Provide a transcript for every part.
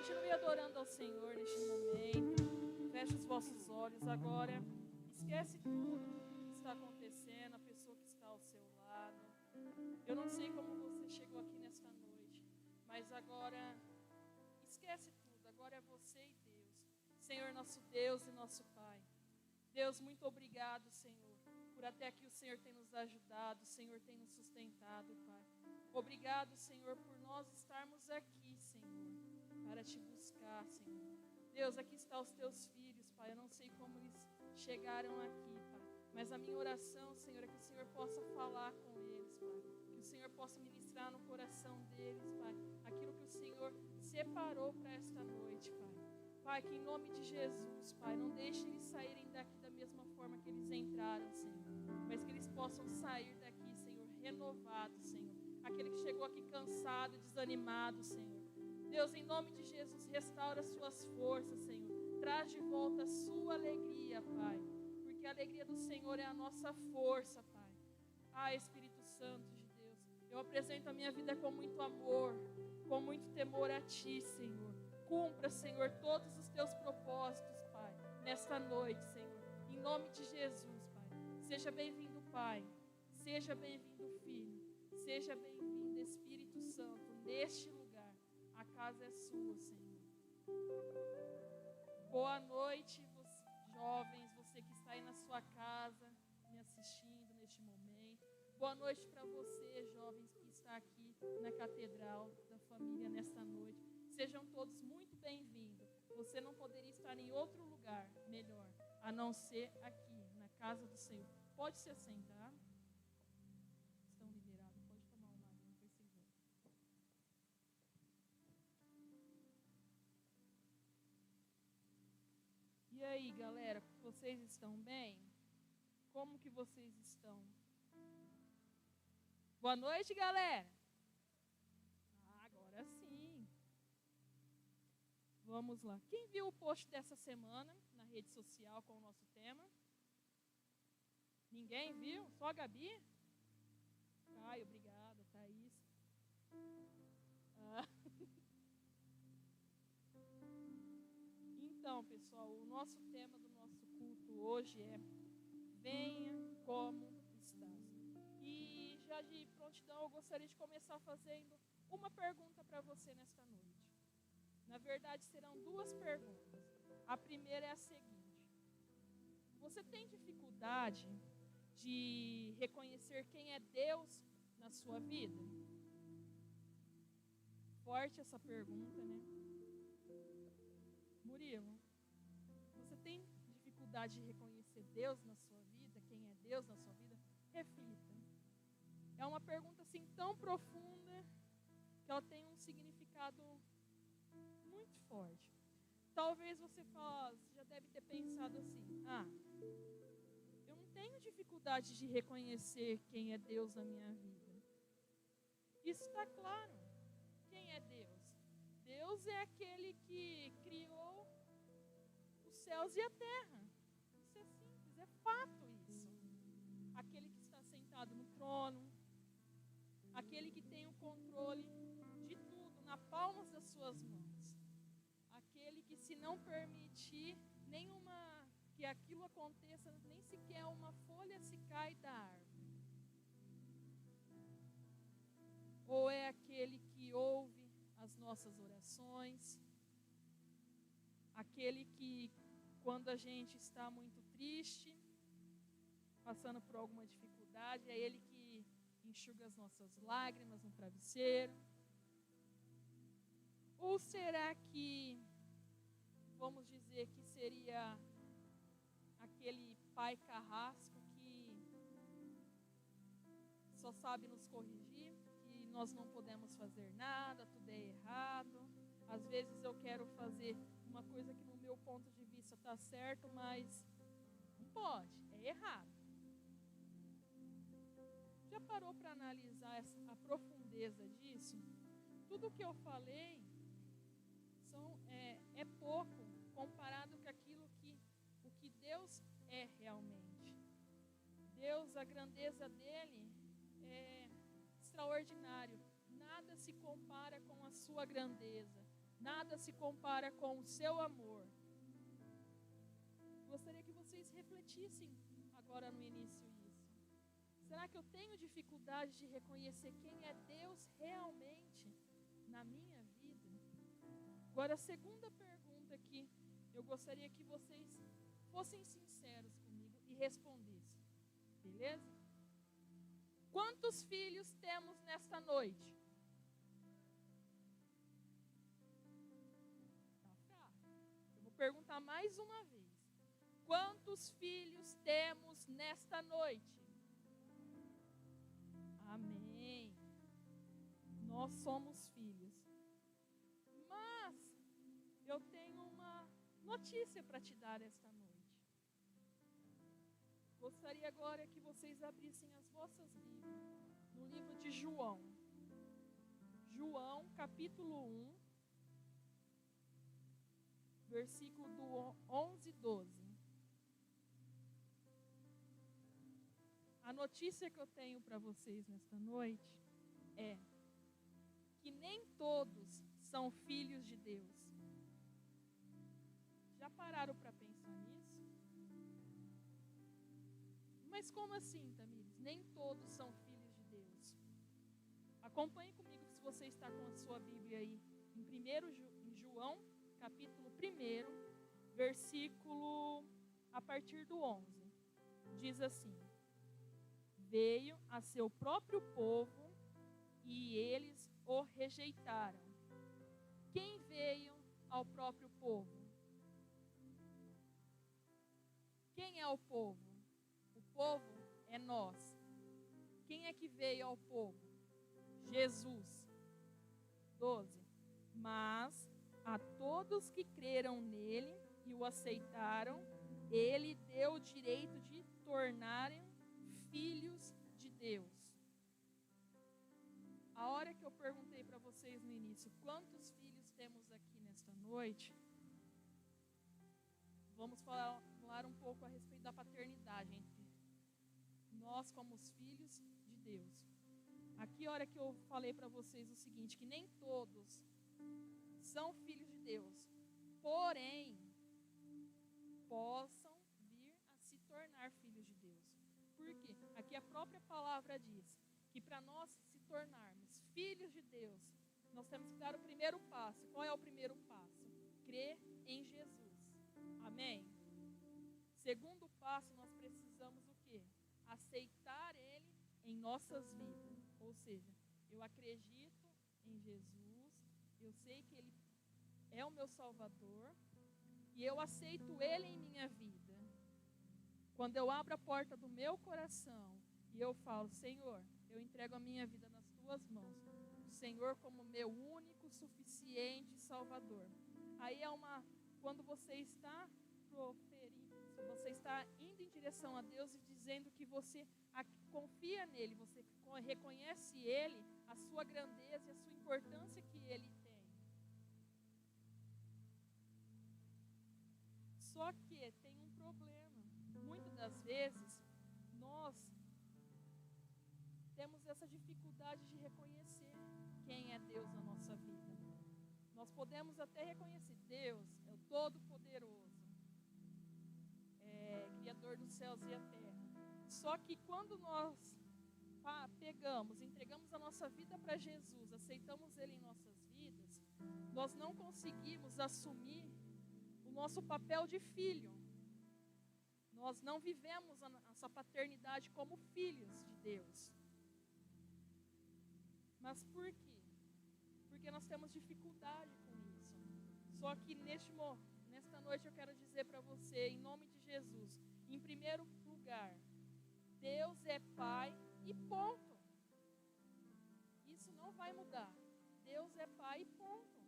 Continue adorando ao Senhor neste momento. Feche os vossos olhos agora. Esquece tudo que está acontecendo, a pessoa que está ao seu lado. Eu não sei como você chegou aqui nesta noite, mas agora esquece tudo. Agora é você e Deus. Senhor, nosso Deus e nosso Pai. Deus, muito obrigado, Senhor, por até aqui o Senhor tem nos ajudado, o Senhor tem nos sustentado, Pai. Obrigado, Senhor, por nós estarmos aqui, Senhor, para te buscar, Senhor. Deus, aqui estão os teus filhos, Pai. Eu não sei como eles chegaram aqui, Pai. Mas a minha oração, Senhor, é que o Senhor possa falar com eles, Pai. Que o Senhor possa ministrar no coração deles, Pai, aquilo que o Senhor separou para esta noite, Pai. Pai, que em nome de Jesus, Pai, não deixe eles saírem daqui da mesma forma que eles entraram, Senhor. Mas que eles possam sair daqui, Senhor, renovados, Senhor. Aquele que chegou aqui cansado, desanimado, Senhor. Deus, em nome de Jesus, restaura as suas forças, Senhor. Traz de volta a sua alegria, Pai. Porque a alegria do Senhor é a nossa força, Pai. Ah, Espírito Santo de Deus, eu apresento a minha vida com muito amor, com muito temor a Ti, Senhor. Cumpra, Senhor, todos os Teus propósitos, Pai, nesta noite, Senhor. Em nome de Jesus, Pai. Seja bem-vindo, Pai. Seja bem-vindo, Filho. Seja bem-vindo, Espírito Santo, neste lugar. A casa é sua, Senhor. Boa noite, jovens, você que está aí na sua casa, me assistindo neste momento. Boa noite para você, jovens, que está aqui na Catedral da Família nesta noite. Sejam todos muito bem-vindos. Você não poderia estar em outro lugar melhor, a não ser aqui, na casa do Senhor. Pode se assentar. Estão liberados. Pode tomar uma água, não precisou. E aí, galera, vocês estão bem? Como que vocês estão? Boa noite, galera. Agora sim. Vamos lá. Quem viu o post dessa semana na rede social com o nosso tema? Ninguém viu? Só a Gabi? Caio, obrigada. Thaís. Então, pessoal, o nosso tema do nosso culto hoje é Venha como estás. E já de prontidão eu gostaria de começar fazendo uma pergunta para você nesta noite. Na verdade, serão duas perguntas. A primeira é a seguinte: você tem dificuldade de reconhecer quem é Deus na sua vida? Forte essa pergunta, né? Murilo, você tem dificuldade de reconhecer Deus na sua vida? Quem é Deus na sua vida? Reflita. É uma pergunta assim tão profunda que ela tem um significado muito forte. Talvez você já deve ter pensado assim: eu não tenho dificuldade de reconhecer quem é Deus na minha vida. Isso está claro. Quem é Deus? Deus é aquele que criou os céus e a terra. Isso é simples, é fato isso. Aquele que está sentado no trono, aquele que tem o controle de tudo na palma das suas mãos. Aquele que, se não permitir que aquilo aconteça, nem sequer uma folha se cai da árvore. Ou é aquele que ouve as nossas orações, aquele que, quando a gente está muito triste, passando por alguma dificuldade, é Ele que enxuga as nossas lágrimas no travesseiro. Ou será que, vamos dizer que seria aquele pai carrasco que só sabe nos corrigir, que nós não podemos fazer nada, tudo é errado. Às vezes eu quero fazer uma coisa que no meu ponto de vista está certo, mas não pode, é errado. Já parou para analisar a profundeza disso? Tudo que eu falei é pouco comparado com o que Deus é realmente. Deus, a grandeza dele é extraordinário. Nada se compara com a sua grandeza. Nada se compara com o seu amor. Gostaria que vocês refletissem agora no início isso. Será que eu tenho dificuldade de reconhecer quem é Deus realmente na minha vida? Agora, a segunda pergunta que eu gostaria que vocês fossem sinceros comigo e respondessem. Beleza? Quantos filhos temos nesta noite? Tá fraco. Eu vou perguntar mais uma vez. Quantos filhos temos nesta noite? Amém. Nós somos filhos. Mas eu tenho uma notícia para te dar esta noite. Gostaria agora que vocês abrissem as vossas Bíblias no livro de João. João, capítulo 1, versículo do 11 e 12. A notícia que eu tenho para vocês nesta noite é que nem todos são filhos de Deus. Já pararam para pensar nisso? Mas como assim, Tamires? Nem todos são filhos de Deus. Acompanhe comigo se você está com a sua Bíblia aí. Em João, capítulo 1, versículo a partir do 11. Diz assim: Veio a seu próprio povo e eles o rejeitaram. Quem veio ao próprio povo? Quem é o povo? O povo é nós. Quem é que veio ao povo? Jesus. 12. Mas a todos que creram nele e o aceitaram, ele deu o direito de tornarem filhos de Deus. A hora que eu perguntei para vocês no início, quantos filhos temos aqui nesta noite? Vamos falar um pouco a respeito da paternidade entre nós como os filhos de Deus. Aqui a hora que eu falei para vocês o seguinte, que nem todos são filhos de Deus, porém possam vir a se tornar filhos de Deus. Por quê? Aqui a própria palavra diz que para nós se tornarmos filhos de Deus, nós temos que dar o primeiro passo. Qual é o primeiro passo? Crer em Jesus. Amém? Segundo passo, nós precisamos o quê? Aceitar Ele em nossas vidas. Ou seja, eu acredito em Jesus, eu sei que Ele é o meu Salvador e eu aceito Ele em minha vida. Quando eu abro a porta do meu coração e eu falo, Senhor, eu entrego a minha vida nas Tuas mãos. O Senhor como meu único, suficiente Salvador. Aí quando você está proferindo, você está indo em direção a Deus e dizendo que você confia nele, você reconhece Ele, a sua grandeza e a sua importância que Ele tem. Só que tem um problema. Muitas das vezes, nós temos essa dificuldade de reconhecer quem é Deus na nossa vida. Nós podemos até reconhecer Deus é o Todo-Poderoso, Criador dos céus e a terra. Só que quando nós entregamos a nossa vida para Jesus, aceitamos Ele em nossas vidas, nós não conseguimos assumir o nosso papel de filho. Nós não vivemos a nossa paternidade como filhos de Deus. Mas por quê? Porque nós temos dificuldade com isso. Só que nesta noite eu quero dizer para você, em nome de Jesus, em primeiro lugar, Deus é Pai e ponto. Isso não vai mudar. Deus é Pai e ponto.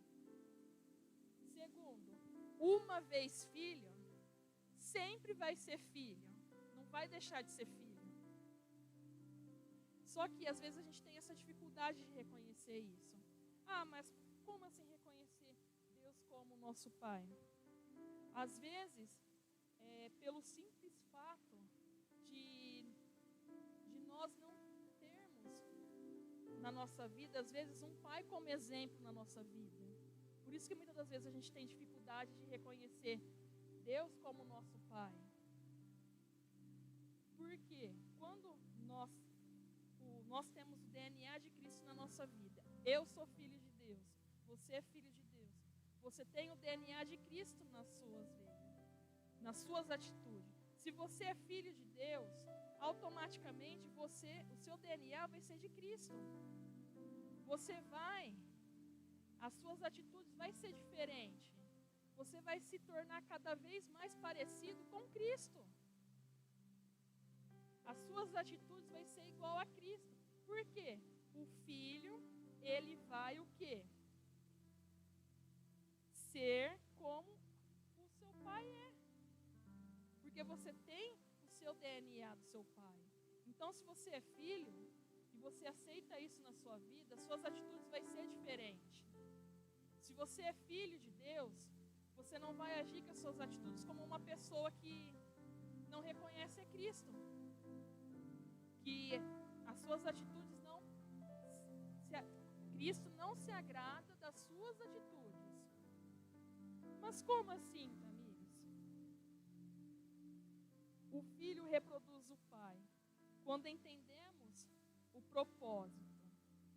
Segundo, uma vez filho, sempre vai ser filho. Não vai deixar de ser filho. Só que às vezes a gente tem essa dificuldade de reconhecer isso. Mas como assim reconhecer Deus como nosso Pai? Às vezes, pelo simples fato de nós não termos na nossa vida, às vezes, um pai como exemplo na nossa vida. Por isso que muitas das vezes a gente tem dificuldade de reconhecer Deus como nosso Pai. Porque quando nós temos o DNA de Cristo na nossa vida, eu sou filho de Deus, você é filho de Deus, você tem o DNA de Cristo nas suas veias, nas suas atitudes. Se você é filho de Deus, automaticamente o seu DNA vai ser de Cristo. As suas atitudes vai ser diferente. Você vai se tornar cada vez mais parecido com Cristo. As suas atitudes vai ser igual a Cristo. Por quê? O filho, ele vai o quê? Ser como o seu pai é. Porque você tem o seu DNA do seu pai. Então, se você é filho e você aceita isso na sua vida, suas atitudes vai ser diferentes. Se você é filho de Deus, você não vai agir com as suas atitudes como uma pessoa que não reconhece a Cristo. Que as suas atitudes Cristo não se agrada das suas atitudes. Mas como assim, amigos? O filho reproduz o pai. Quando entendemos o propósito,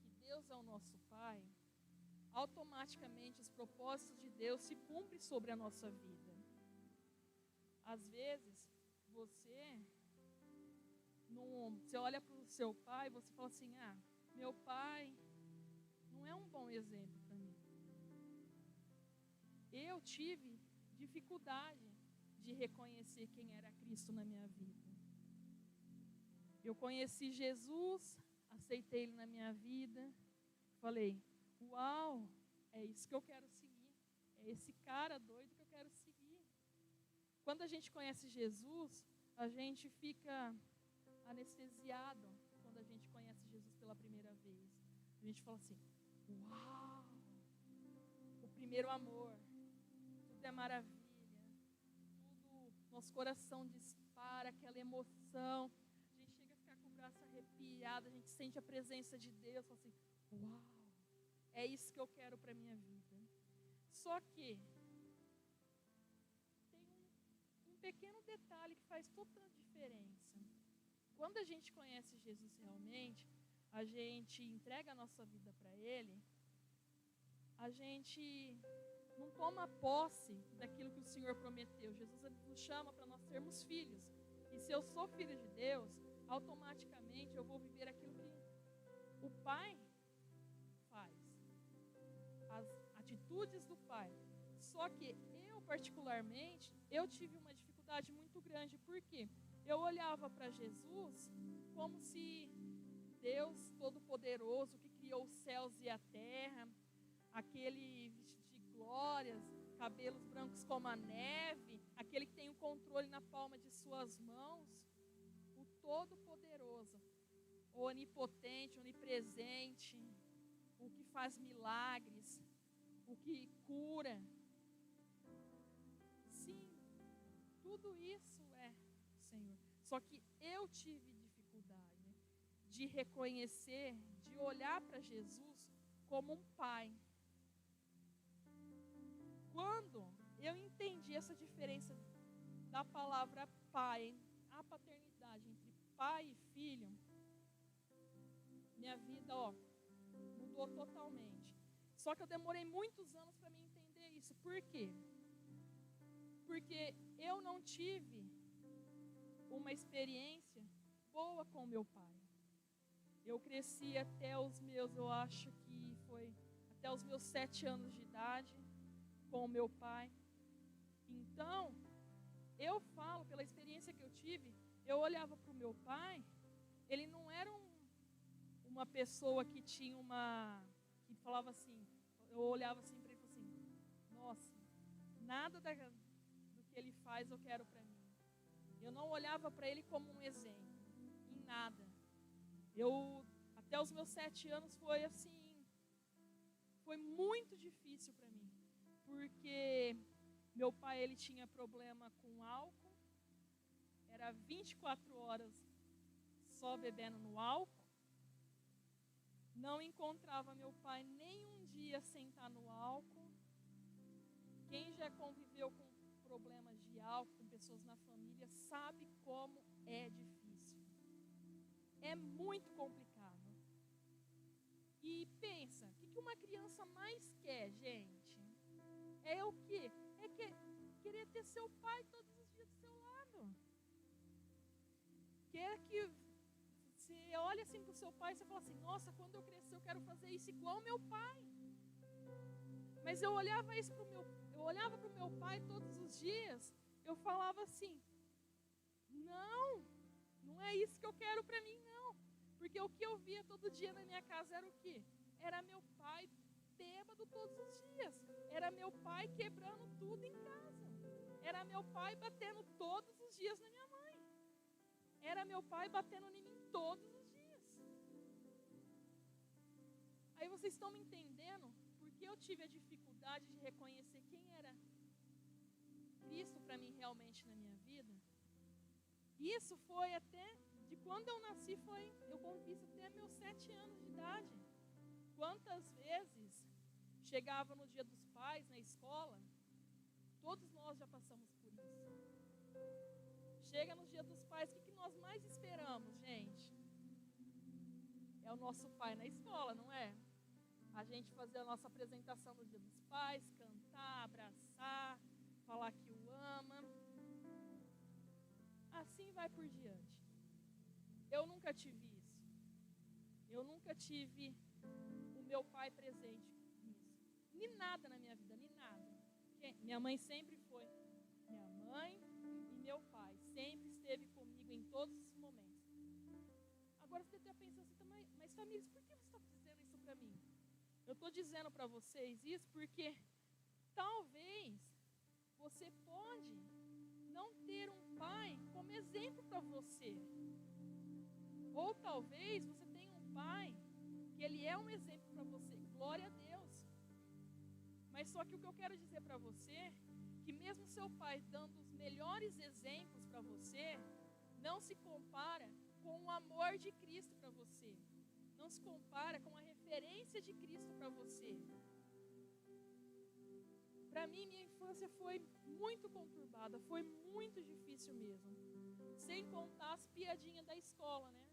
que Deus é o nosso pai, automaticamente os propósitos de Deus se cumprem sobre a nossa vida. Às vezes, você olha para o seu pai e você fala assim, meu pai não é um bom exemplo para mim. Eu tive dificuldade de reconhecer quem era Cristo na minha vida. Eu conheci Jesus, aceitei Ele na minha vida, falei, uau, é isso que eu quero seguir, é esse cara doido que eu quero seguir. Quando a gente conhece Jesus, a gente fica anestesiado quando a gente conhece Jesus pela primeira vez. A gente fala assim, uau, o primeiro amor, tudo é maravilha, tudo, nosso coração dispara, aquela emoção, a gente chega a ficar com o braço arrepiado, a gente sente a presença de Deus, fala assim, uau, é isso que eu quero para a minha vida. Só que tem um pequeno detalhe que faz toda a diferença. Quando a gente conhece Jesus realmente, a gente entrega a nossa vida para Ele, a gente não toma posse daquilo que o Senhor prometeu. Jesus nos chama para nós sermos filhos. E se eu sou filho de Deus, automaticamente eu vou viver aquilo que o Pai faz. As atitudes do Pai. Só que eu, particularmente, eu tive uma dificuldade muito grande. Por quê? Eu olhava para Jesus como se Deus Todo-Poderoso, que criou os céus e a terra, aquele vestido de glórias, cabelos brancos como a neve, aquele que tem o controle na palma de suas mãos, o Todo-Poderoso, o onipotente, onipresente, o que faz milagres, o que cura. Sim, tudo isso é o Senhor. Só que eu tive dificuldade de reconhecer, de olhar para Jesus como um pai. Quando eu entendi essa diferença da palavra pai, a paternidade entre pai e filho, minha vida, mudou totalmente. Só que eu demorei muitos anos para me entender isso. Por quê? Porque eu não tive uma experiência boa com meu pai. Eu cresci até os meus, eu acho que foi até os meus 7 anos de idade com o meu pai. Então, eu falo, pela experiência que eu tive, eu olhava para o meu pai, ele não era uma pessoa que tinha que falava assim, eu olhava assim para ele e falava assim, nossa, nada do que ele faz eu quero para mim. Eu não olhava para ele como um exemplo, em nada. Até os meus 7 anos foi assim, foi muito difícil para mim, porque meu pai, ele tinha problema com álcool, era 24 horas só bebendo no álcool, não encontrava meu pai nem um dia sem estar no álcool, já conviveu com problemas de álcool, com pessoas na família, sabe como é difícil. É muito complicado. E pensa, o que uma criança mais quer, gente? É o quê? Querer ter seu pai todos os dias do seu lado. Quer que você olhe assim para o seu pai e você fala assim, nossa, quando eu crescer eu quero fazer isso igual ao meu pai. Mas eu olhava para o meu pai todos os dias, eu falava assim, não é isso que eu quero para mim, não. Porque o que eu via todo dia na minha casa era o quê? Era meu pai bêbado todos os dias. Era meu pai quebrando tudo em casa. Era meu pai batendo todos os dias na minha mãe. Era meu pai batendo em mim todos os dias. Aí vocês estão me entendendo? Porque eu tive a dificuldade de reconhecer quem era Cristo para mim realmente na minha vida. Isso foi até, de quando eu nasci, eu convivi isso até meus 7 anos de idade. Quantas vezes chegava no Dia dos Pais, na escola, todos nós já passamos por isso. Chega no Dia dos Pais, o que nós mais esperamos, gente? É o nosso pai na escola, não é? A gente fazer a nossa apresentação no Dia dos Pais, cantar, abraçar, falar que o ama. Assim vai por diante. Eu nunca tive isso. Eu nunca tive o meu pai presente nisso. Nem nada na minha vida, nem nada. Minha mãe sempre foi. Minha mãe e meu pai sempre esteve comigo em todos os momentos. Agora você deve pensar assim, mas família, por que você está dizendo isso para mim? Eu estou dizendo para vocês isso porque talvez você pode não ter um pai como exemplo para você. Ou talvez você tenha um pai que ele é um exemplo para você. Glória a Deus. Mas só que o que eu quero dizer para você, que mesmo seu pai dando os melhores exemplos para você, não se compara com o amor de Cristo para você. Não se compara com a referência de Cristo para você. Para mim, minha infância foi muito conturbada, foi muito difícil mesmo. Sem contar as piadinhas da escola, né?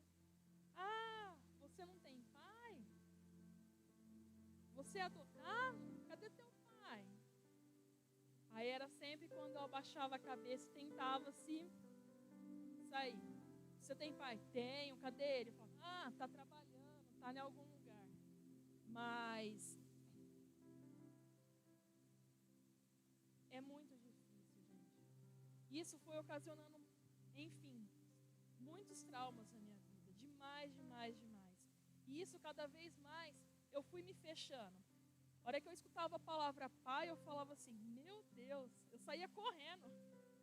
Ah, você não tem pai? Você é adotado? Cadê teu pai? Aí era sempre quando eu abaixava a cabeça e tentava assim sair. Você tem pai? Tenho. Cadê ele? Eu falava, tá trabalhando, tá em algum lugar. Mas é muito difícil, gente. Isso foi ocasionando, enfim, muitos traumas na minha vida. Demais, demais, demais. E isso cada vez mais eu fui me fechando. A hora que eu escutava a palavra pai, eu falava assim, meu Deus, eu saía correndo.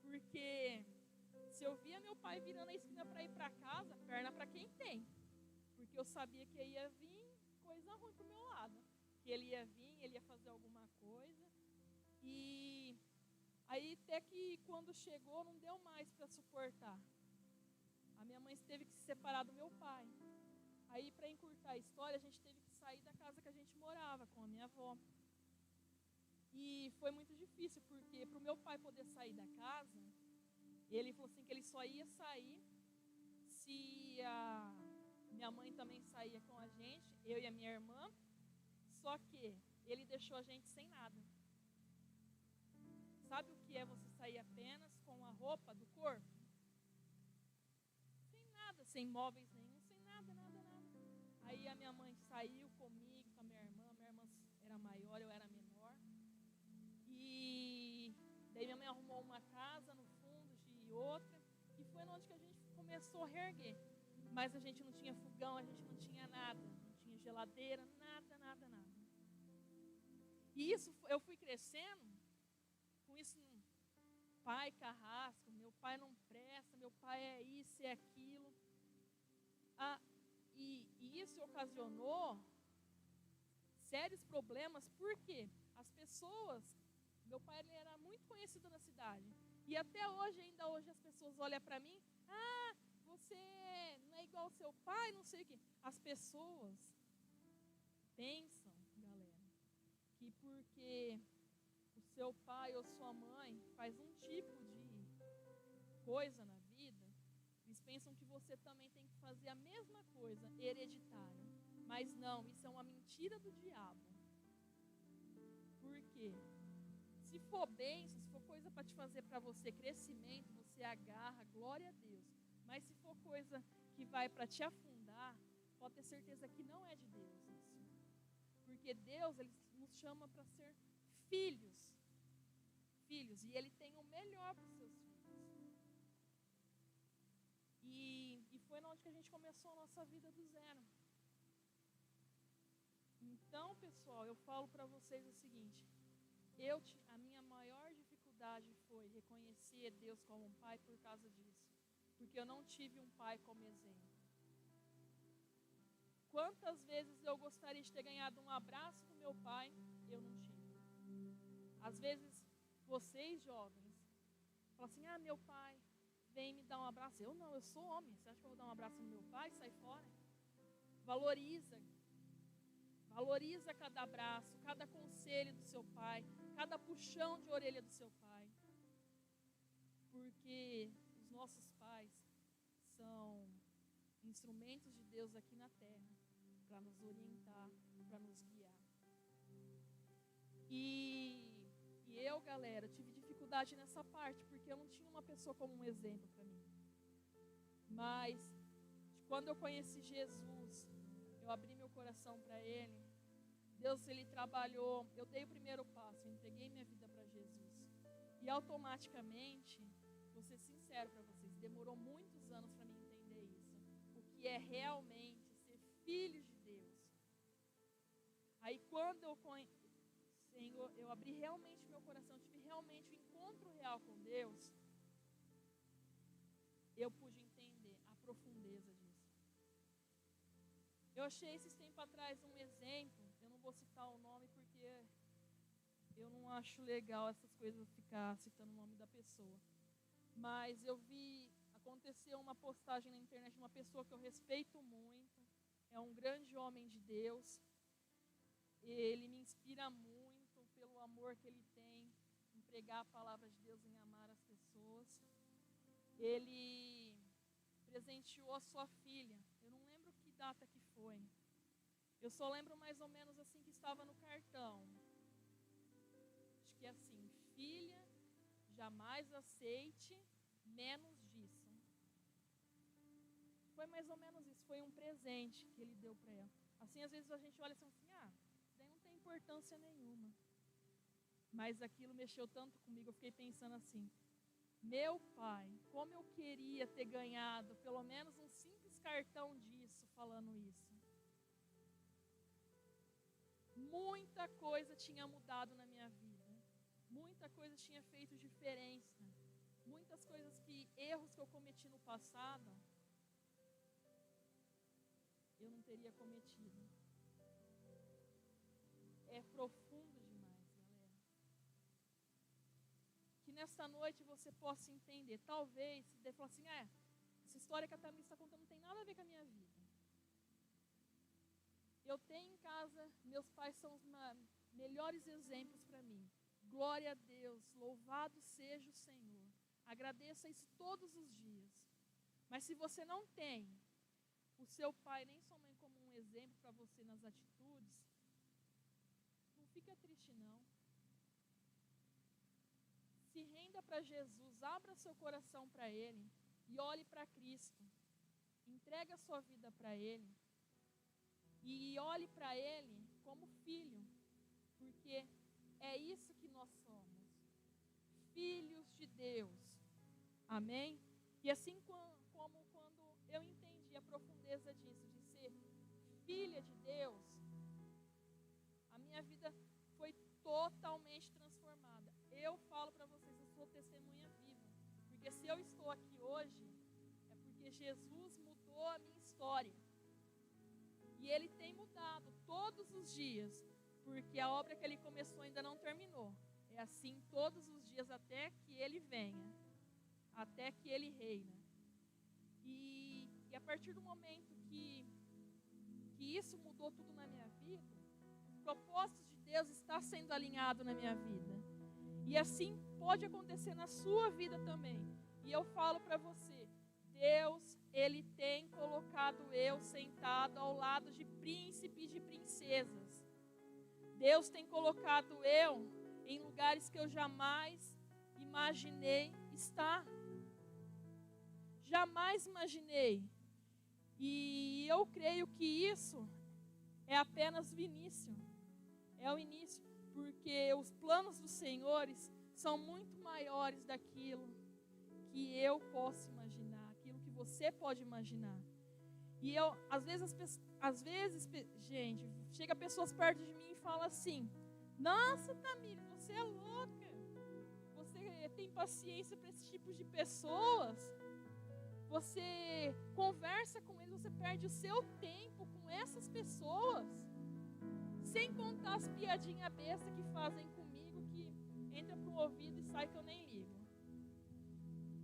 Porque se eu via meu pai virando a esquina para ir para casa, perna para quem tem. Porque eu sabia que ia vir coisa ruim pro meu lado. Que ele ia vir, ele ia fazer alguma coisa. E aí até que quando chegou não deu mais para suportar. A minha mãe teve que se separar do meu pai. Aí para encurtar a história, a gente teve que sair da casa que a gente morava com a minha avó. E foi muito difícil, porque para o meu pai poder sair da casa, ele falou assim que ele só ia sair se a minha mãe também saía com a gente, eu e a minha irmã. Só que ele deixou a gente sem nada. Sabe o que é você sair apenas com a roupa do corpo? Sem nada, sem móveis nenhum, sem nada, nada, nada. Aí a minha mãe saiu comigo, com a minha irmã era maior, eu era menor. E daí minha mãe arrumou uma casa no fundo de outra, e foi onde que a gente começou a reerguer. Mas a gente não tinha fogão, a gente não tinha nada, não tinha geladeira, nada, nada, nada. E isso, eu fui crescendo com isso, pai carrasco, meu pai não presta, meu pai é isso, é aquilo. E isso ocasionou sérios problemas, porque as pessoas, meu pai ele era muito conhecido na cidade, e até hoje, ainda hoje as pessoas olham para mim, você não é igual ao seu pai, não sei o quê. As pessoas pensam, galera, que porque seu pai ou sua mãe faz um tipo de coisa na vida, eles pensam que você também tem que fazer a mesma coisa, hereditária. Mas não, isso é uma mentira do diabo. Por quê? Se for bênção, se for coisa para te fazer para você crescimento, você agarra, glória a Deus. Mas se for coisa que vai para te afundar, pode ter certeza que não é de Deus isso. Porque Deus, Ele nos chama para ser filhos. Filhos. E Ele tem o melhor para os seus filhos. E foi onde que a gente começou a nossa vida do zero. Então, pessoal, eu falo para vocês o seguinte. A minha maior dificuldade foi reconhecer Deus como um pai por causa disso. Porque eu não tive um pai como exemplo. Quantas vezes eu gostaria de ter ganhado um abraço do meu pai, eu não tive. Às vezes, vocês jovens, falam assim, meu pai vem me dar um abraço. Eu não, eu sou homem. Você acha que eu vou dar um abraço no meu pai? Sai fora. Valoriza cada abraço, cada conselho do seu pai, cada puxão de orelha do seu pai. Porque os nossos pais são instrumentos de Deus aqui na terra para nos orientar, para nos guiar. E eu, galera, tive dificuldade nessa parte, porque eu não tinha uma pessoa como um exemplo para mim. Mas, quando eu conheci Jesus, eu abri meu coração para Ele, Deus, Ele trabalhou, eu dei o primeiro passo, eu entreguei minha vida para Jesus. E automaticamente, vou ser sincero para vocês, demorou muitos anos para mim entender isso. O que é realmente ser filho de Deus. Aí quando Senhor, eu abri realmente meu coração, tive realmente um encontro real com Deus, eu pude entender a profundeza disso. Eu achei esses tempos atrás um exemplo, eu não vou citar o nome porque eu não acho legal essas coisas ficar citando o nome da pessoa. Mas eu vi, aconteceu uma postagem na internet de uma pessoa que eu respeito muito, é um grande homem de Deus, ele me inspira muito pelo amor que ele tem em pregar a palavra de Deus, em amar as pessoas. Ele presenteou a sua filha, eu não lembro que data que foi, eu só lembro mais ou menos assim que estava no cartão, acho que é assim, filha, jamais aceite menos disso. Foi mais ou menos isso, foi um presente que ele deu para ela. Assim, às vezes a gente olha assim, isso daí não tem importância nenhuma. Mas aquilo mexeu tanto comigo, eu fiquei pensando assim, meu pai, como eu queria ter ganhado pelo menos um simples cartão disso, falando isso. Muita coisa tinha mudado na minha vida. Muita coisa tinha feito diferença. Muitas coisas erros que eu cometi no passado, eu não teria cometido. É profundo demais, galera. Que nesta noite você possa entender. Talvez você deve falar assim, essa história que a Tamires está contando não tem nada a ver com a minha vida. Eu tenho em casa, meus pais são os melhores exemplos para mim. Glória a Deus, louvado seja o Senhor. Agradeça isso todos os dias. Mas se você não tem o seu pai nem sua mãe como um exemplo para você nas atitudes, não fica triste não. Se renda para Jesus, abra seu coração para Ele e olhe para Cristo. Entrega a sua vida para Ele e olhe para Ele como filho, porque é isso que nós somos, filhos de Deus. Amém? E assim como quando eu entendi a profundeza disso, de ser filha de Deus, a minha vida foi totalmente transformada. Eu falo para vocês, eu sou testemunha viva, porque se eu estou aqui hoje, é porque Jesus mudou a minha história. E Ele tem mudado todos os dias, porque a obra que Ele começou ainda não terminou. É assim todos os dias até que Ele venha, até que Ele reina. E a partir do momento que isso mudou tudo na minha vida, os propósitos de Deus estão sendo alinhados na minha vida. E assim pode acontecer na sua vida também. E eu falo para você, Deus, Ele tem colocado eu sentado ao lado de príncipes e de princesas. Deus tem colocado eu em lugares que eu jamais imaginei estar. Jamais imaginei. E eu creio que isso é apenas o início. É o início. Porque os planos dos Senhores são muito maiores daquilo que eu posso imaginar, aquilo que você pode imaginar. E eu, às vezes, gente, chega pessoas perto de mim e fala assim: nossa, Tamires, você é louca. Você tem paciência para esse tipo de pessoas. Você conversa com eles, você perde o seu tempo com essas pessoas. Sem contar as piadinhas bestas que fazem comigo, que entra para o ouvido e sai que eu nem ligo.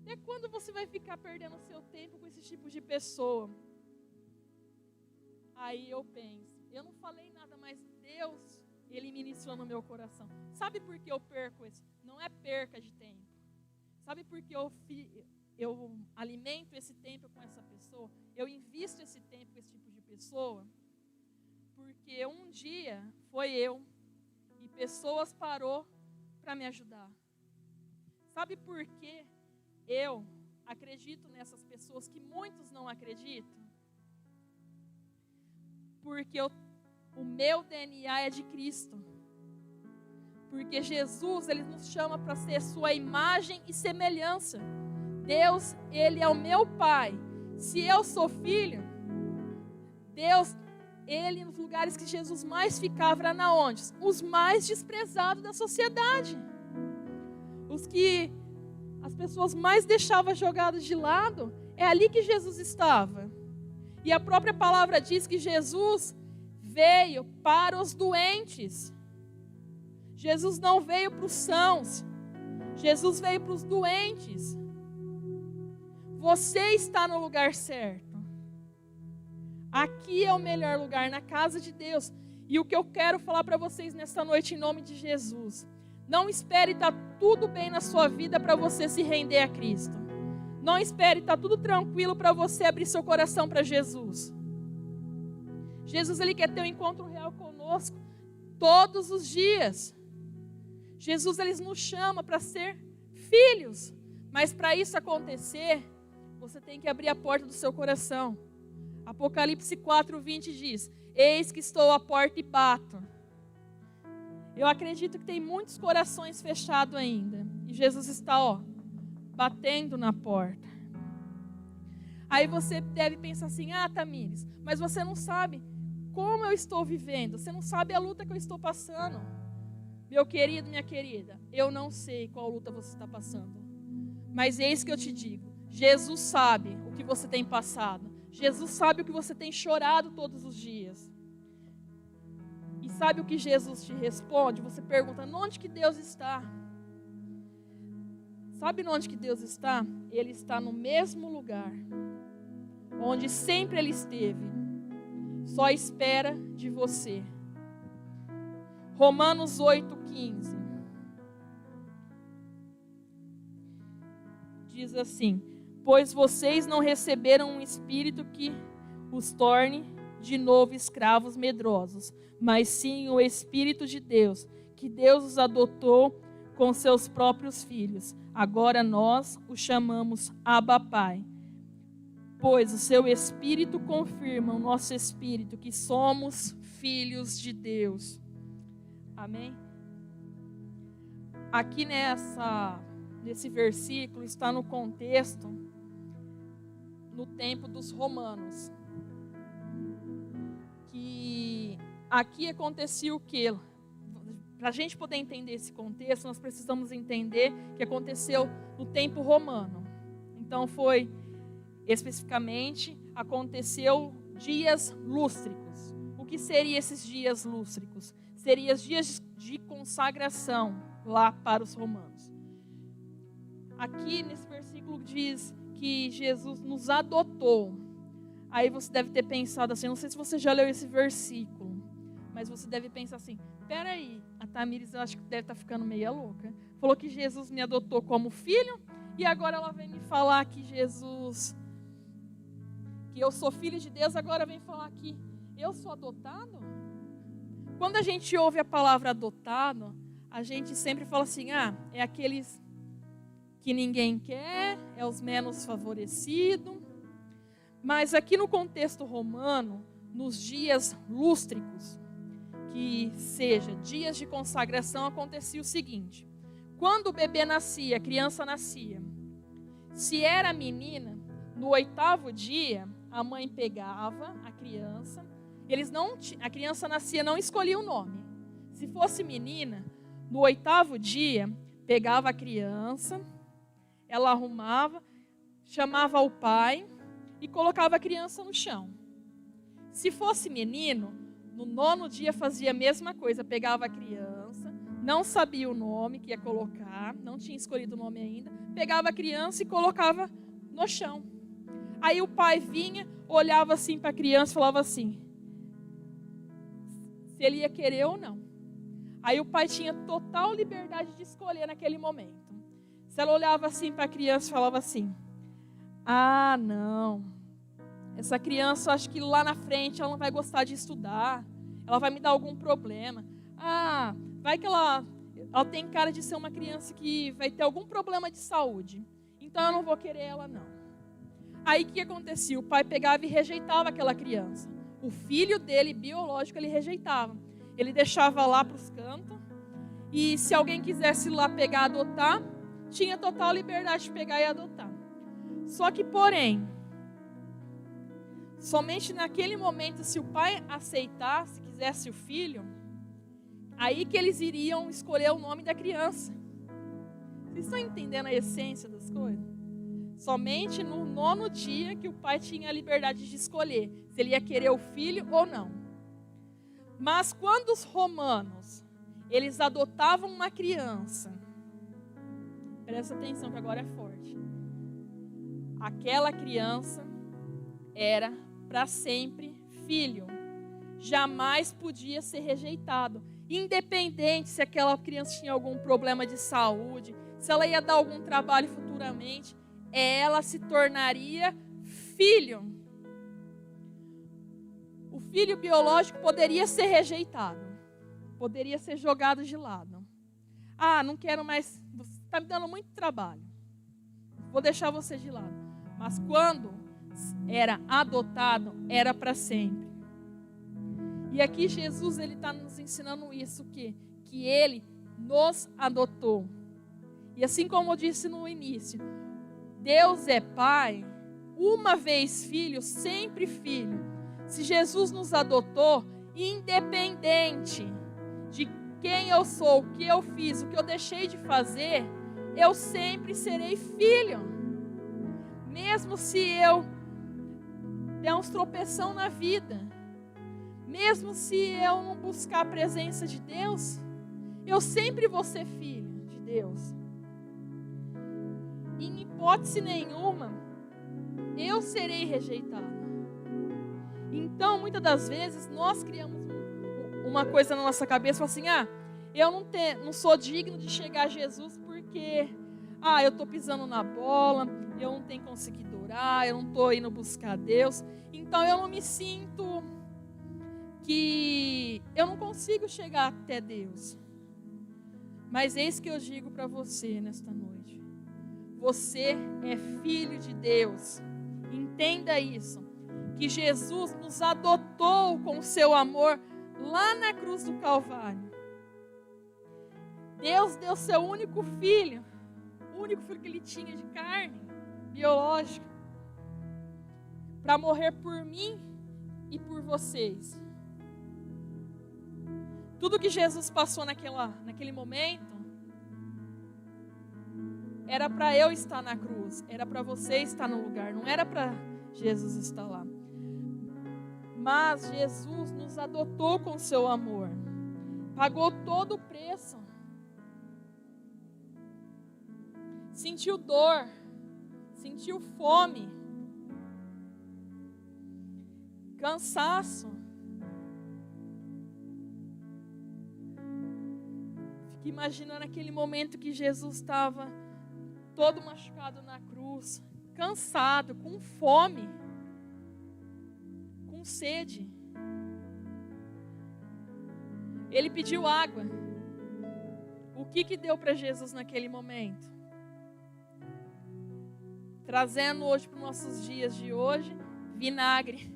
Até quando você vai ficar perdendo o seu tempo com esse tipo de pessoa? Aí eu penso, eu não falei nada, mas Deus, Ele ministrou no meu coração. Sabe por que eu perco isso? Não é perca de tempo. Sabe por que eu alimento esse tempo com essa pessoa? Eu invisto esse tempo com esse tipo de pessoa? Porque um dia foi eu e pessoas parou para me ajudar. Sabe por que eu acredito nessas pessoas que muitos não acreditam? Porque o meu DNA é de Cristo. Porque Jesus, Ele nos chama para ser sua imagem e semelhança. Deus, Ele é o meu Pai. Se eu sou filho, Deus, Ele nos lugares que Jesus mais ficava era na onde? Os mais desprezados da sociedade. Os que as pessoas mais deixavam jogados de lado, é ali que Jesus estava. E a própria palavra diz que Jesus veio para os doentes. Jesus não veio para os sãos. Jesus veio para os doentes. Você está no lugar certo. Aqui é o melhor lugar, na casa de Deus. E o que eu quero falar para vocês nesta noite, em nome de Jesus: não espere estar tudo bem na sua vida para você se render a Cristo. Não espere estar tudo tranquilo para você abrir seu coração para Jesus. Jesus, Ele quer ter um encontro real conosco todos os dias. Jesus, Ele nos chama para ser filhos. Mas para isso acontecer, você tem que abrir a porta do seu coração. Apocalipse 4:20 diz: eis que estou à porta e bato. Eu acredito que tem muitos corações fechados ainda. E Jesus está, batendo na porta. Aí você deve pensar assim: ah, Tamires, mas você não sabe como eu estou vivendo. Você não sabe a luta que eu estou passando. Meu querido, minha querida, eu não sei qual luta você está passando. Mas eis que eu te digo: Jesus sabe o que você tem passado. Jesus sabe o que você tem chorado todos os dias. E sabe o que Jesus te responde? Você pergunta: onde que Deus está? Sabe onde que Deus está? Ele está no mesmo lugar onde sempre Ele esteve. Só espera de você. Romanos 8:15 diz assim: pois vocês não receberam um espírito que os torne de novo escravos medrosos, mas sim o Espírito de Deus, que Deus os adotou com seus próprios filhos. Agora nós o chamamos Abba Pai. Pois o seu Espírito confirma o nosso espírito que somos filhos de Deus. Amém? Aqui nesse versículo está no contexto, no tempo dos romanos. Que aqui acontecia o quê? Para a gente poder entender esse contexto, nós precisamos entender que aconteceu no tempo romano. Então especificamente, aconteceu dias lústricos. O que seriam esses dias lústricos? Seriam os dias de consagração lá para os romanos. Aqui nesse versículo diz que Jesus nos adotou. Aí você deve ter pensado assim, não sei se você já leu esse versículo, mas você deve pensar assim: peraí, A Tamires, eu acho que deve estar ficando meia louca. Falou que Jesus me adotou como filho, e agora ela vem me falar que que eu sou filho de Deus, agora vem falar que eu sou adotado? Quando a gente ouve a palavra adotado, a gente sempre fala assim, é aqueles que ninguém quer, é os menos favorecidos. Mas aqui no contexto romano, nos dias lústricos, que seja dias de consagração, acontecia o seguinte: quando o bebê nascia, a criança nascia, se era menina, no 8º dia, a mãe pegava a criança, a criança nascia, não escolhia o nome. Se fosse menina, no 8º dia, pegava a criança, ela arrumava, chamava o pai e colocava a criança no chão. Se fosse menino, no 9º dia fazia a mesma coisa, pegava a criança, não sabia o nome que ia colocar, não tinha escolhido o nome ainda, pegava a criança e colocava no chão. Aí o pai vinha, olhava assim para a criança e falava assim, se ele ia querer ou não. Aí o pai tinha total liberdade de escolher naquele momento. Se ela olhava assim para a criança e falava assim, não, essa criança, acho que lá na frente ela não vai gostar de estudar, ela vai me dar algum problema. Vai que ela tem cara de ser uma criança que vai ter algum problema de saúde, então eu não vou querer ela não. Aí o que acontecia? O pai pegava e rejeitava aquela criança. O filho dele, biológico, ele rejeitava. Ele deixava lá para os cantos, e se alguém quisesse ir lá pegar, adotar, tinha total liberdade de pegar e adotar. Só que, porém, somente naquele momento, se o pai aceitasse, quisesse o filho, aí que eles iriam escolher o nome da criança. Vocês estão entendendo a essência das coisas? Somente no 9º dia que o pai tinha a liberdade de escolher se ele ia querer o filho ou não. Mas quando os romanos, eles adotavam uma criança, presta atenção que agora é forte, aquela criança era para sempre filho, jamais podia ser rejeitado, independente se aquela criança tinha algum problema de saúde, se ela ia dar algum trabalho futuramente, ela se tornaria filho. O filho biológico poderia ser rejeitado, poderia ser jogado de lado. Não quero mais, você está me dando muito trabalho, vou deixar você de lado. Mas quando era adotado, era para sempre. E aqui Jesus, ele está nos ensinando isso, que ele nos adotou. E assim como eu disse no início, Deus é Pai, uma vez filho, sempre filho. Se Jesus nos adotou, independente de quem eu sou, o que eu fiz, o que eu deixei de fazer, eu sempre serei filho. Mesmo se eu der uns tropeção na vida, mesmo se eu não buscar a presença de Deus, eu sempre vou ser filho de Deus. Em hipótese nenhuma, eu serei rejeitado. Então, muitas das vezes, nós criamos uma coisa na nossa cabeça, assim, eu não sou digno de chegar a Jesus porque, eu estou pisando na bola, eu não tenho conseguido orar, eu não estou indo buscar Deus, então eu não me sinto que eu não consigo chegar até Deus. Mas eis que eu digo para você nesta noite, você é filho de Deus, entenda isso, que Jesus nos adotou com o seu amor lá na cruz do Calvário. Deus deu seu único filho, o único filho que ele tinha de carne, biológico, para morrer por mim e por vocês. Tudo que Jesus passou naquele momento, era para eu estar na cruz, era para você estar no lugar, não era para Jesus estar lá. Mas Jesus nos adotou com seu amor, pagou todo o preço, sentiu dor, sentiu fome, cansaço, Fique imaginando aquele momento que Jesus estava todo machucado na cruz, cansado, com fome, com sede. Ele pediu água. O que deu para Jesus naquele momento? Trazendo hoje para os nossos dias de hoje, vinagre.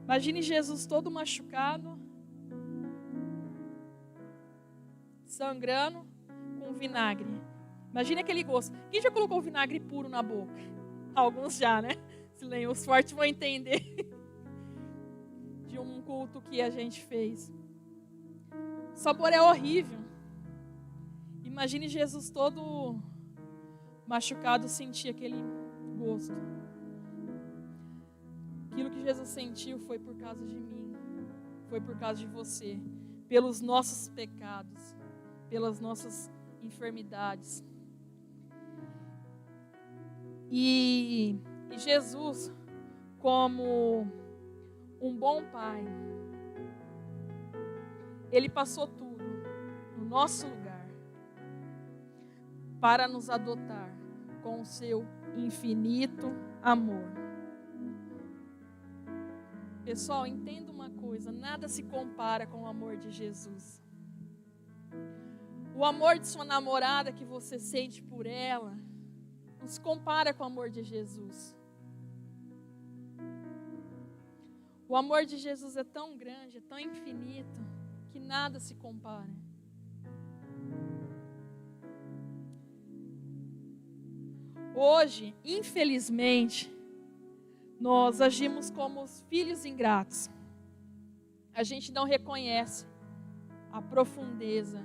Imagine Jesus todo machucado, sangrando, com vinagre. Imagine aquele gosto. Quem já colocou vinagre puro na boca? Alguns já, né? Os fortes vão entender. De um culto que a gente fez. O sabor é horrível. Imagine Jesus todo machucado sentir aquele gosto. Aquilo que Jesus sentiu foi por causa de mim. Foi por causa de você. Pelos nossos pecados. Pelas nossas enfermidades. E Jesus, como um bom pai, Ele passou tudo no nosso lugar para nos adotar com o seu infinito amor. Pessoal, entenda uma coisa, nada se compara com o amor de Jesus. O amor de sua namorada que você sente por ela, não se compara com o amor de Jesus. O amor de Jesus é tão grande, é tão infinito, que nada se compara. Hoje, infelizmente, nós agimos como os filhos ingratos. A gente não reconhece a profundeza,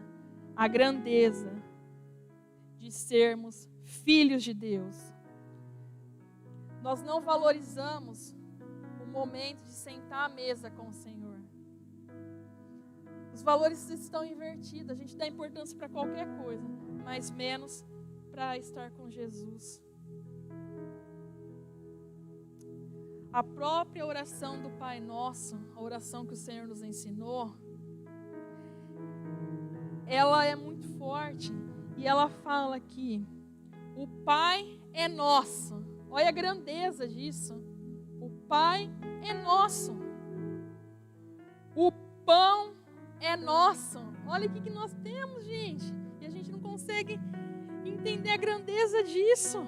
a grandeza de sermos filhos de Deus. Nós não valorizamos o momento de sentar à mesa com o Senhor. Os valores estão invertidos. A gente dá importância para qualquer coisa, mas menos para estar com Jesus. A própria oração do Pai Nosso, a oração que o Senhor nos ensinou, ela é muito forte e ela fala que o Pai é nosso. Olha a grandeza disso. O Pai é nosso. O pão é nosso. Olha o que nós temos, gente. E a gente não consegue entender a grandeza disso.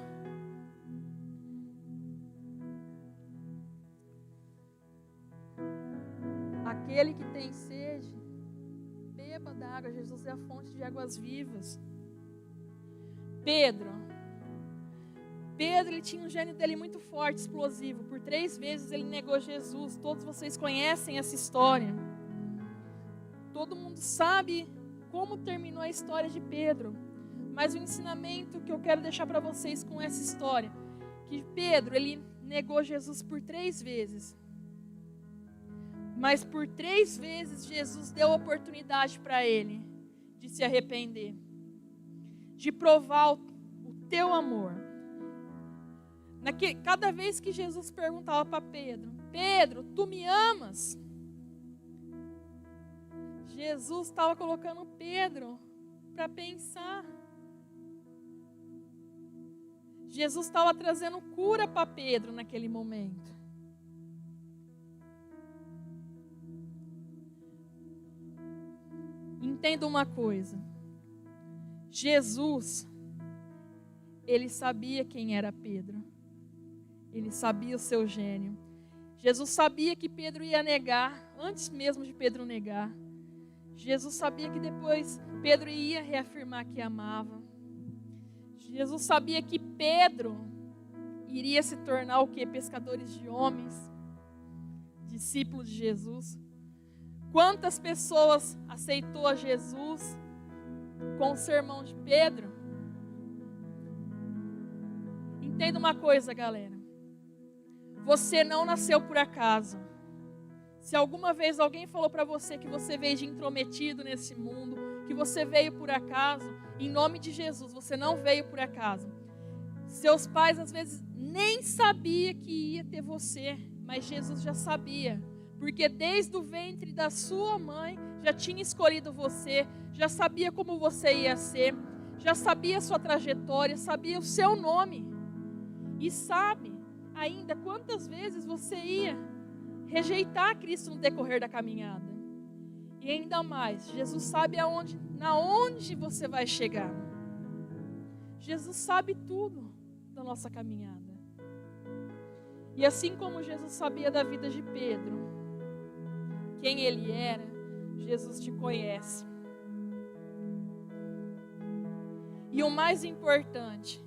Aquele que tem sede, beba da água. Jesus é a fonte de águas vivas. Pedro, ele tinha um gênio dele muito forte, explosivo. Por 3 vezes ele negou Jesus. Todos vocês conhecem essa história. Todo mundo sabe como terminou a história de Pedro. Mas o ensinamento que eu quero deixar para vocês com essa história, que Pedro, ele negou Jesus por 3 vezes. Mas por 3 vezes Jesus deu oportunidade para ele de se arrepender, de provar o teu amor. Cada vez que Jesus perguntava para Pedro, Pedro, tu me amas? Jesus estava colocando Pedro para pensar. Jesus estava trazendo cura para Pedro naquele momento. Entenda uma coisa. Jesus, ele sabia quem era Pedro. Ele sabia o seu gênio. Jesus sabia que Pedro ia negar, antes mesmo de Pedro negar. Jesus sabia que depois Pedro ia reafirmar que amava. Jesus sabia que Pedro iria se tornar o quê? Pescadores de homens, discípulos de Jesus. Quantas pessoas aceitou a Jesus com o sermão de Pedro? Entenda uma coisa, galera. Você não nasceu por acaso. Se alguma vez alguém falou para você que você veio de intrometido nesse mundo, que você veio por acaso, em nome de Jesus, você não veio por acaso. Seus pais às vezes nem sabiam que ia ter você, mas Jesus já sabia. Porque desde o ventre da sua mãe, já tinha escolhido você, já sabia como você ia ser, já sabia a sua trajetória, sabia o seu nome. E sabe ainda quantas vezes você ia rejeitar Cristo no decorrer da caminhada. E ainda mais, Jesus sabe na onde você vai chegar. Jesus sabe tudo da nossa caminhada. E assim como Jesus sabia da vida de Pedro, quem ele era, Jesus te conhece. E o mais importante,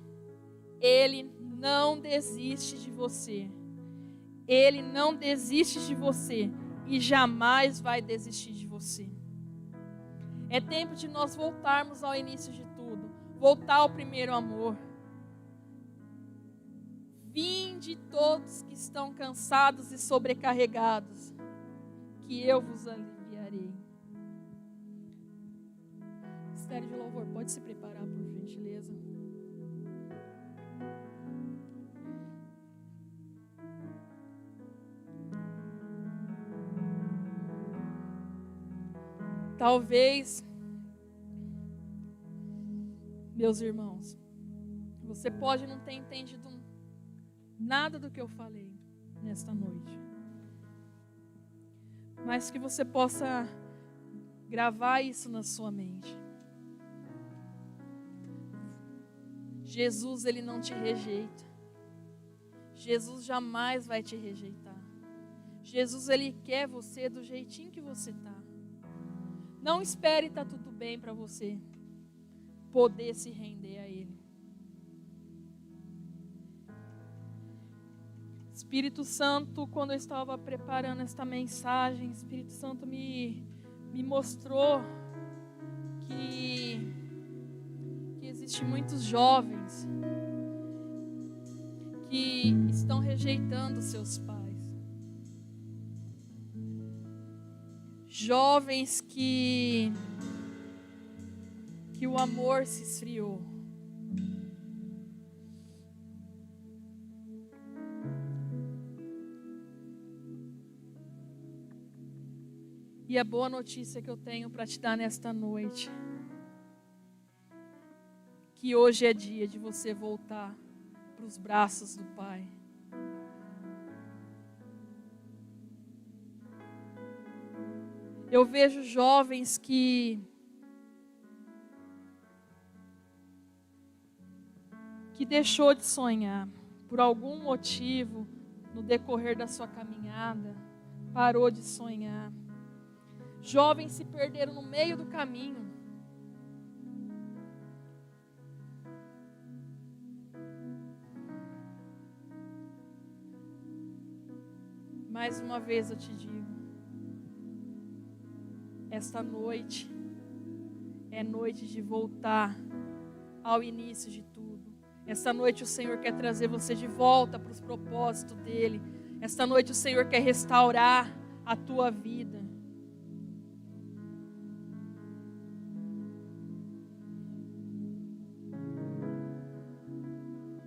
Ele não desiste de você. Ele não desiste de você e jamais vai desistir de você. É tempo de nós voltarmos ao início de tudo, voltar ao primeiro amor. Vinde todos que estão cansados e sobrecarregados, que eu vos aliviarei. Ministério de louvor, pode se preparar, por gentileza. Talvez, meus irmãos, você pode não ter entendido nada do que eu falei nesta noite, mas que você possa gravar isso na sua mente. Jesus, Ele não te rejeita. Jesus jamais vai te rejeitar. Jesus, Ele quer você do jeitinho que você está. Não espere estar tudo bem para você poder se render a Ele. Espírito Santo, quando eu estava preparando esta mensagem, Espírito Santo me mostrou que existem muitos jovens que estão rejeitando seus pais. Jovens que o amor se esfriou. E a boa notícia que eu tenho para te dar nesta noite, que hoje é dia de você voltar para os braços do Pai. Eu vejo jovens que deixou de sonhar por algum motivo no decorrer da sua caminhada, parou de sonhar. Jovens se perderam no meio do caminho. Mais uma vez eu te digo, esta noite é noite de voltar ao início de tudo. Esta noite o Senhor quer trazer você de volta para os propósitos dEle. Esta noite o Senhor quer restaurar a tua vida.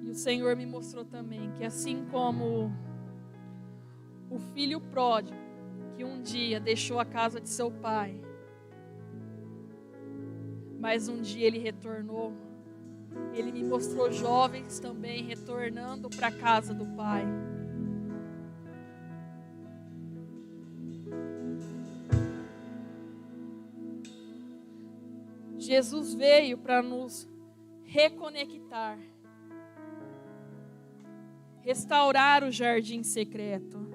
E o Senhor me mostrou também que assim como o filho pródigo, que um dia deixou a casa de seu pai, mas um dia ele retornou. Ele me mostrou jovens também retornando para a casa do Pai. Jesus veio para nos reconectar, restaurar o jardim secreto.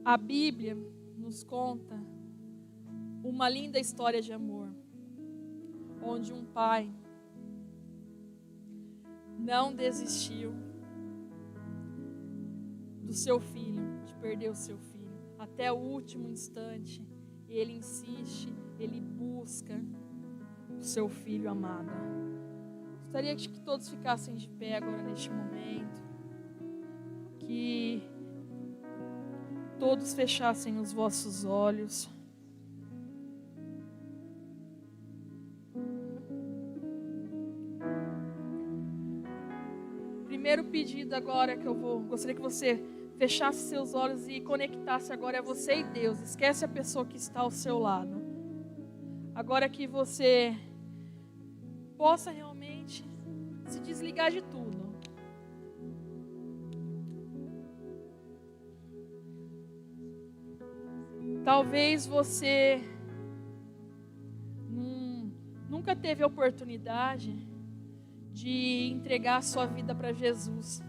A Bíblia nos conta uma linda história de amor, onde um pai não desistiu do seu filho, de perder o seu filho. Até o último instante, ele insiste, ele busca o seu filho amado. Gostaria que todos ficassem de pé agora neste momento, que todos fechassem os vossos olhos. Primeiro pedido agora que eu gostaria que você fechasse seus olhos e conectasse agora a você e Deus. Esquece a pessoa que está ao seu lado. Agora que você possa realmente se desligar de tudo. Talvez você nunca teve a oportunidade de entregar a sua vida para Jesus,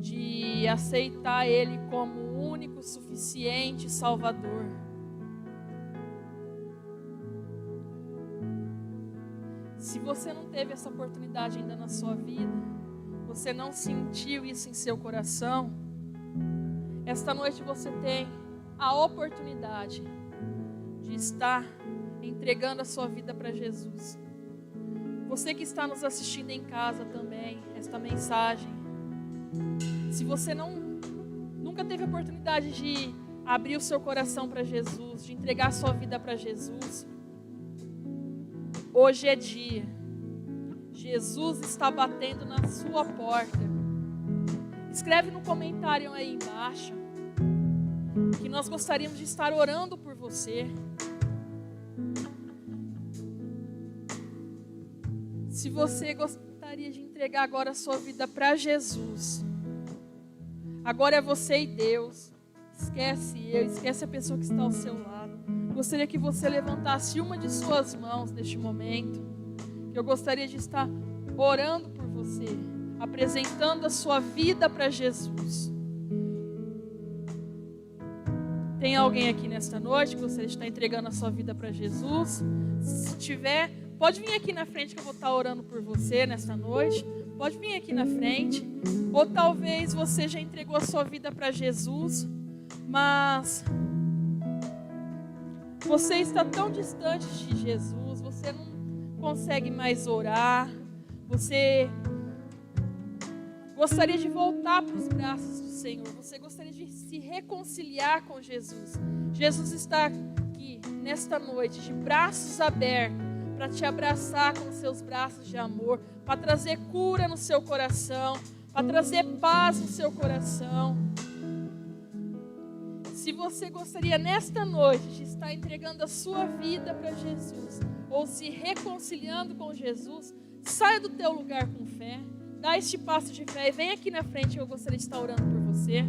de aceitar Ele como o único, suficiente Salvador. Se você não teve essa oportunidade ainda na sua vida, você não sentiu isso em seu coração, esta noite você tem a oportunidade de estar entregando a sua vida para Jesus. Você que está nos assistindo em casa também, esta mensagem, se você nunca teve a oportunidade de abrir o seu coração para Jesus, de entregar a sua vida para Jesus, hoje é dia. Jesus está batendo na sua porta. Escreve no comentário aí embaixo que nós gostaríamos de estar orando por você. Se você gostaria de entregar agora a sua vida para Jesus, agora é você e Deus. Esquece eu, esquece a pessoa que está ao seu lado. Gostaria que você levantasse uma de suas mãos neste momento. Eu gostaria de estar orando por você, apresentando a sua vida para Jesus. Tem alguém aqui nesta noite que você está entregando a sua vida para Jesus? Se tiver, pode vir aqui na frente que eu vou estar orando por você nesta noite. Pode vir aqui na frente. Ou talvez você já entregou a sua vida para Jesus, mas você está tão distante de Jesus, você não consegue mais orar, você gostaria de voltar para os braços do Senhor, você gostaria de se reconciliar com Jesus. Jesus está aqui nesta noite de braços abertos para te abraçar com seus braços de amor, para trazer cura no seu coração, para trazer paz no seu coração. Se você gostaria nesta noite de estar entregando a sua vida para Jesus, ou se reconciliando com Jesus, saia do teu lugar com fé, dá este passo de fé e vem aqui na frente, eu gostaria de estar orando por você.